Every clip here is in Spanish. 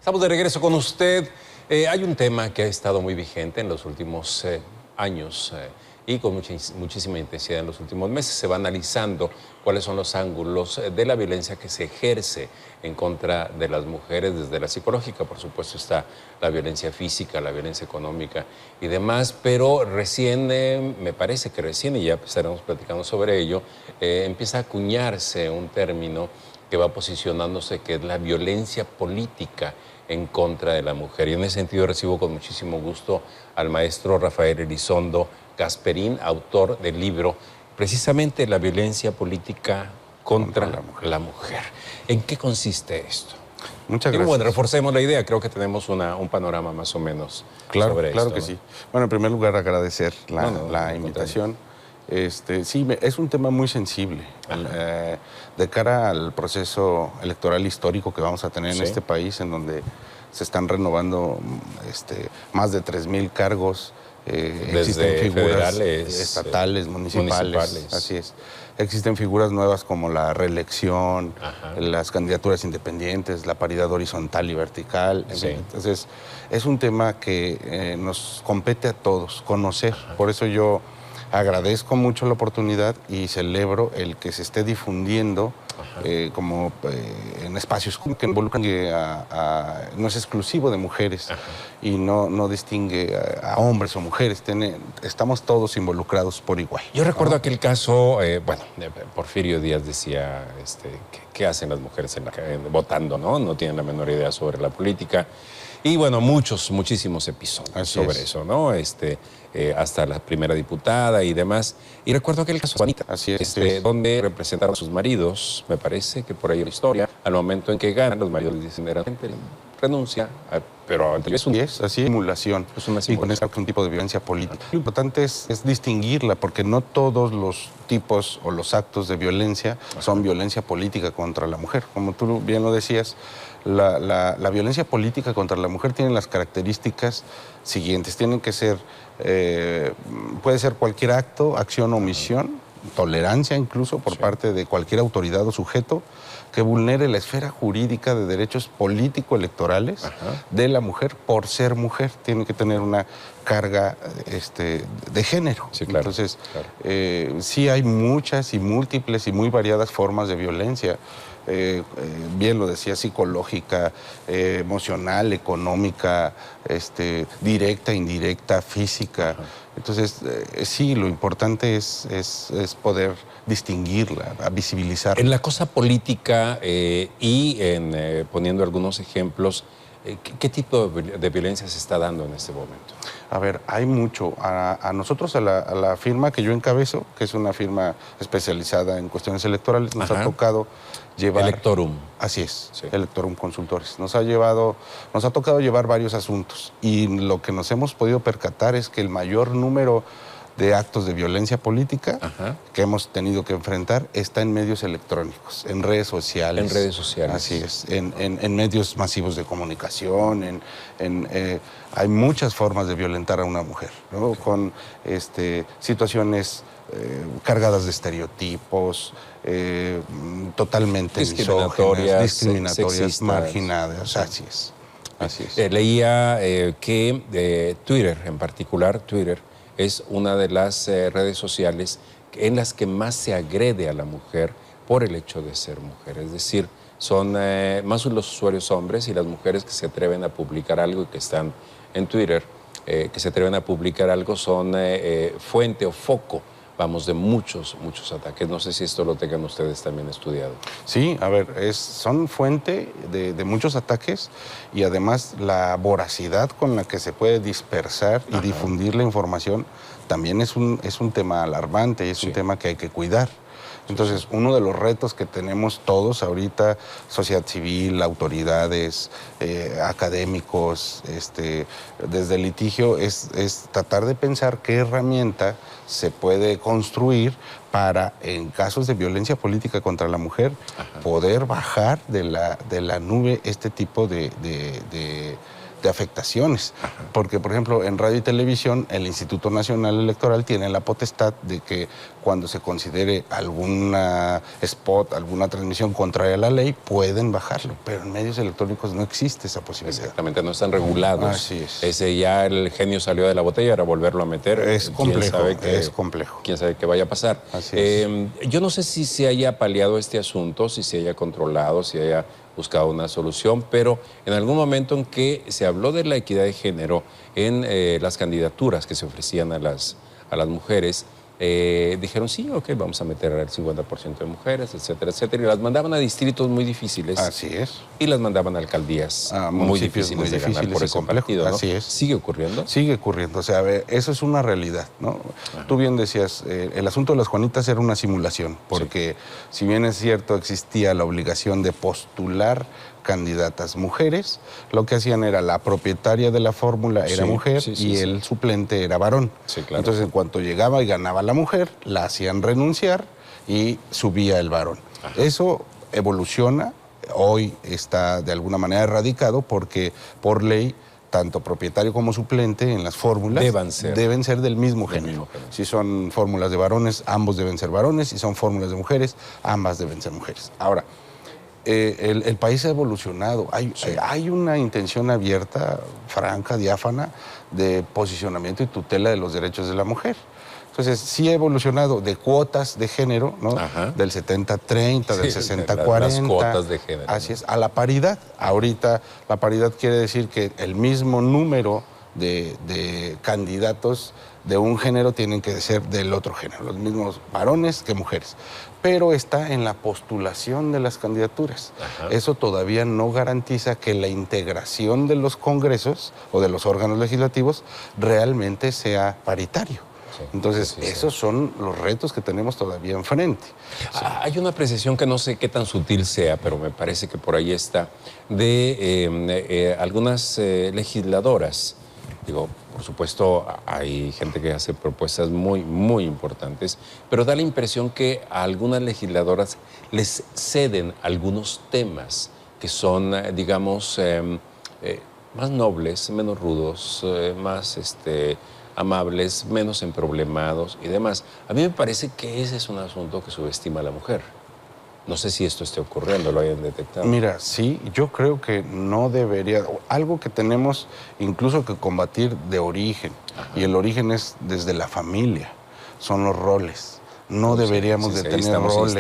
Estamos de regreso con usted. Hay un tema que ha estado muy vigente en los últimos años y con muchísima intensidad en los últimos meses. Se va analizando cuáles son los ángulos de la violencia que se ejerce en contra de las mujeres desde la psicológica. Por supuesto está la violencia física, la violencia económica y demás, pero recién, me parece que recién, y ya estaremos platicando sobre ello, empieza a acuñarse un término que va posicionándose, que es la violencia política en contra de la mujer. Y en ese sentido recibo con muchísimo gusto al maestro Rafael Elizondo Gasperín, autor del libro precisamente La violencia política contra la mujer. ¿En qué consiste esto? Muchas gracias. Bueno, reforcemos la idea, creo que tenemos un panorama más o menos sobre esto. Claro que sí. Bueno, en primer lugar agradecer la invitación. Sí, es un tema muy sensible de cara al proceso electoral histórico que vamos a tener en este país, en donde se están renovando más de 3,000 cargos. Existen figuras federales, estatales, municipales. Así es. Existen figuras nuevas como la reelección, las candidaturas independientes, la paridad horizontal y vertical. Entonces, es un tema que nos compete a todos conocer. Por eso yo agradezco mucho la oportunidad y celebro el que se esté difundiendo en espacios que involucran no es exclusivo de mujeres y no distingue a hombres o mujeres. Estamos todos involucrados por igual. Yo recuerdo aquel caso, Porfirio Díaz decía ¿qué hacen las mujeres votando? No tienen la menor idea sobre la política. Y bueno, muchísimos episodios sobre eso, ¿no? Hasta la primera diputada y demás. Y recuerdo aquel caso, Juanita, donde representaron a sus maridos, me parece que por ahí la historia, al momento en que ganan, los maridos les dicen, renuncia, pero es así, simulación. Es una simulación. Y con eso un tipo de violencia política. Lo importante es distinguirla, porque no todos los tipos o los actos de violencia son violencia política contra la mujer. Como tú bien lo decías, la violencia política contra la mujer tiene las características siguientes. Tienen que ser, puede ser cualquier acto, acción o omisión, tolerancia incluso por parte de cualquier autoridad o sujeto que vulnere la esfera jurídica de derechos político-electorales de la mujer por ser mujer. Tiene que tener una carga de género. Sí, claro. Entonces, sí hay muchas y múltiples y muy variadas formas de violencia. Bien lo decía, psicológica, emocional, económica, directa, indirecta, física. Entonces, sí, lo importante es poder distinguirla, visibilizarla. En la cosa política y poniendo algunos ejemplos, ¿qué tipo de violencia se está dando en este momento? A ver, hay mucho. A nosotros, a la firma que yo encabezo, que es una firma especializada en cuestiones electorales, nos ha tocado llevar... Electorum. Así es, Electorum Consultores. Nos ha tocado llevar varios asuntos y lo que nos hemos podido percatar es que el mayor número de actos de violencia política que hemos tenido que enfrentar está en medios electrónicos, en redes sociales. En redes sociales. Así es, en medios masivos de comunicación, hay muchas formas de violentar a una mujer, ¿no? Con situaciones cargadas de estereotipos, totalmente discriminatorias, sexistas, marginadas. Así es. Leía que Twitter, en particular Twitter, es una de las redes sociales en las que más se agrede a la mujer por el hecho de ser mujer. Es decir, son más los usuarios hombres y las mujeres que se atreven a publicar algo y que están en Twitter, que se atreven a publicar algo, son fuente o foco, vamos, de muchos ataques. No sé si esto lo tengan ustedes también estudiado. Sí, a ver, son fuente de muchos ataques y además la voracidad con la que se puede dispersar y difundir la información también es un tema alarmante y es un tema que hay que cuidar. Entonces, uno de los retos que tenemos todos ahorita, sociedad civil, autoridades, académicos, desde el litigio, es tratar de pensar qué herramienta se puede construir para, en casos de violencia política contra la mujer, poder bajar de la nube este tipo de de afectaciones. Porque, por ejemplo, en radio y televisión, el Instituto Nacional Electoral tiene la potestad de que cuando se considere alguna spot, alguna transmisión contraria a la ley, pueden bajarlo. Pero en medios electrónicos no existe esa posibilidad. Exactamente, no están regulados. Así es. Ese ya el genio salió de la botella, ahora volverlo a meter. Es complejo, es complejo. Quién sabe qué vaya a pasar. Así es. Yo no sé si se haya paliado este asunto, si se haya controlado, si haya buscado una solución, pero en algún momento en que se habló de la equidad de género en las candidaturas que se ofrecían a las mujeres, dijeron, sí, ok, vamos a meter al 50% de mujeres, etcétera, etcétera, y las mandaban a distritos muy difíciles. Así es. Y las mandaban a alcaldías muy difíciles de ganar por ese partido, ¿no? Así es. ¿Sigue ocurriendo? Sigue ocurriendo. O sea, a ver, eso es una realidad, ¿no? Ajá. Tú bien decías, el asunto de las Juanitas era una simulación, porque si bien es cierto, existía la obligación de postular candidatas mujeres, lo que hacían era la propietaria de la fórmula era mujer y el suplente era varón. Sí, claro. Entonces, en cuanto llegaba y ganaba la mujer, la hacían renunciar y subía el varón. Ajá. Eso evoluciona, hoy está de alguna manera erradicado porque por ley tanto propietario como suplente en las fórmulas deben ser del mismo género. Si son fórmulas de varones, ambos deben ser varones. Si son fórmulas de mujeres, ambas deben ser mujeres. Ahora, el país ha evolucionado. Hay una intención abierta, franca, diáfana, de posicionamiento y tutela de los derechos de la mujer. Entonces, sí ha evolucionado de cuotas de género, ¿no? Ajá. Del 70-30, del 60-40. Las cuotas de género. Así es, a la paridad. Ahorita la paridad quiere decir que el mismo número de candidatos de un género tienen que ser del otro género, los mismos varones que mujeres. Pero está en la postulación de las candidaturas. Ajá. Eso todavía no garantiza que la integración de los congresos o de los órganos legislativos realmente sea paritario. Entonces, esos son los retos que tenemos todavía enfrente. Hay una apreciación que no sé qué tan sutil sea, pero me parece que por ahí está, de algunas legisladoras. Digo, por supuesto, hay gente que hace propuestas muy, muy importantes, pero da la impresión que a algunas legisladoras les ceden algunos temas que son, digamos, más nobles, menos rudos, más amables, menos emproblemados y demás. A mí me parece que ese es un asunto que subestima a la mujer. No sé si esto esté ocurriendo, lo hayan detectado. Mira, sí, yo creo que no debería... Algo que tenemos incluso que combatir de origen, y el origen es desde la familia, son los roles. No deberíamos de tener roles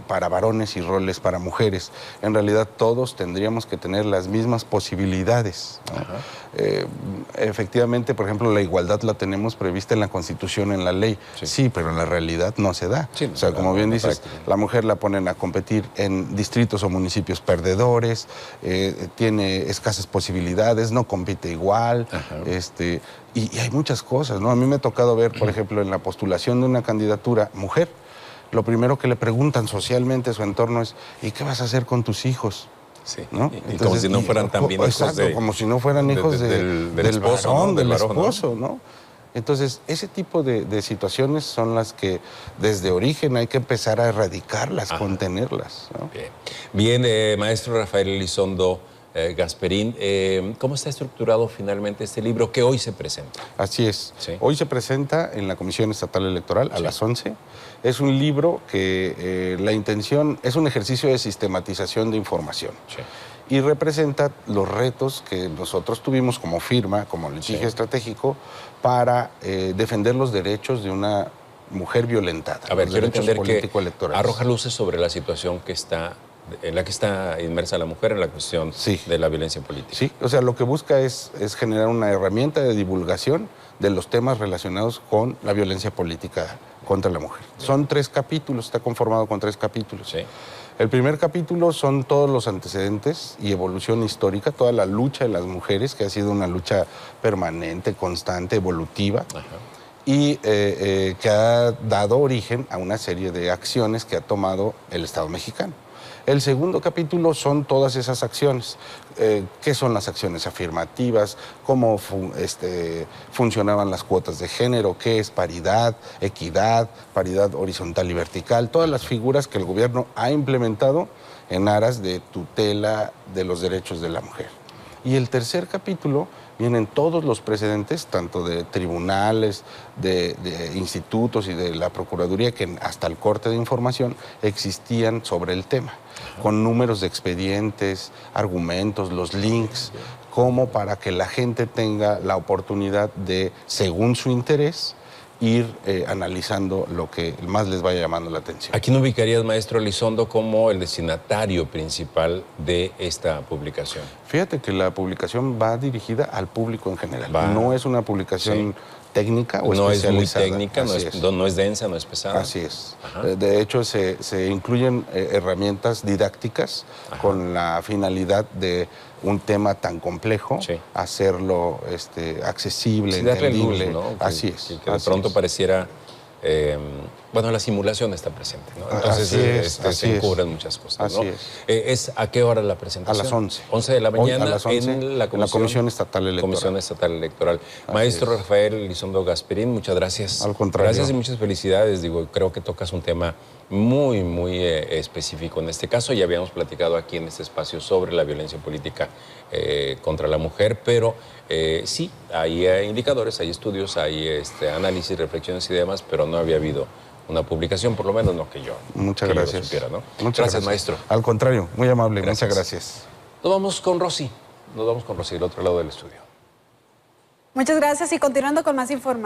para varones y roles para mujeres. En realidad todos tendríamos que tener las mismas posibilidades, ¿no? Efectivamente, por ejemplo, la igualdad la tenemos prevista en la Constitución, en la ley. Sí, pero en la realidad no se da. O sea, como bien dices, la mujer la ponen a competir en distritos o municipios perdedores, tiene escasas posibilidades, no compite igual. Y hay muchas cosas, ¿no? A mí me ha tocado ver, por ejemplo, en la postulación de una candidatura mujer, lo primero que le preguntan socialmente a su entorno es, ¿y qué vas a hacer con tus hijos? Sí, ¿no? Entonces, como si no fueran también hijos como si no fueran hijos del esposo, varón, ¿no? Del esposo, ¿no? Entonces, ese tipo de situaciones son las que desde origen hay que empezar a erradicarlas, contenerlas, ¿no? Bien, maestro Rafael Elizondo Gasperín, ¿cómo está estructurado finalmente este libro que hoy se presenta? Así es. Hoy se presenta en la Comisión Estatal Electoral a las 11. Es un libro que la intención es un ejercicio de sistematización de información. Y representa los retos que nosotros tuvimos como firma, como litigio estratégico, para defender los derechos de una mujer violentada. A ver, quiero entender que arroja luces sobre la situación que está en la que está inmersa la mujer en la cuestión de la violencia política. Sí, o sea, lo que busca es generar una herramienta de divulgación de los temas relacionados con la violencia política contra la mujer. Son 3 capítulos, está conformado con 3 capítulos. El primer capítulo son todos los antecedentes y evolución histórica, toda la lucha de las mujeres, que ha sido una lucha permanente, constante, evolutiva. Y que ha dado origen a una serie de acciones que ha tomado el Estado mexicano. El segundo capítulo son todas esas acciones. ¿Qué son las acciones afirmativas? ¿Cómo funcionaban las cuotas de género? ¿Qué es paridad, equidad, paridad horizontal y vertical? Todas las figuras que el gobierno ha implementado en aras de tutela de los derechos de la mujer. Y el tercer capítulo vienen todos los precedentes, tanto de tribunales, de institutos y de la Procuraduría, que hasta el corte de información existían sobre el tema, con números de expedientes, argumentos, los links, como para que la gente tenga la oportunidad de, según su interés, ir analizando lo que más les vaya llamando la atención. ¿A quién ubicarías, maestro Elizondo, como el destinatario principal de esta publicación? Fíjate que la publicación va dirigida al público en general. No es una publicación técnica o especializada. No es muy técnica, no es densa, no es pesada. Así es. De hecho, se incluyen herramientas didácticas con la finalidad de un tema tan complejo, hacerlo accesible, entendible. Luz, ¿no? Así es. Que de pronto pareciera... bueno, la simulación está presente, ¿no? Entonces se encubren muchas cosas, ¿no? Así es. ¿A qué hora la presentación? A las 11. 11 de la mañana. Hoy a las 11, en la Comisión Estatal Electoral. Comisión Estatal Electoral. Maestro Rafael Elizondo Gasperín, muchas gracias. Al contrario. Gracias y muchas felicidades. Digo, creo que tocas un tema muy, muy específico en este caso. Ya habíamos platicado aquí en este espacio sobre la violencia política contra la mujer, pero sí, hay indicadores, hay estudios, hay análisis, reflexiones y demás, pero no había habido una publicación, por lo menos no que yo. Muchas gracias. Supiera, ¿no? Muchas gracias, maestro. Al contrario, muy amable. Muchas gracias. Nos vamos con Rosy. Nos vamos con Rosy, del otro lado del estudio. Muchas gracias y continuando con más información.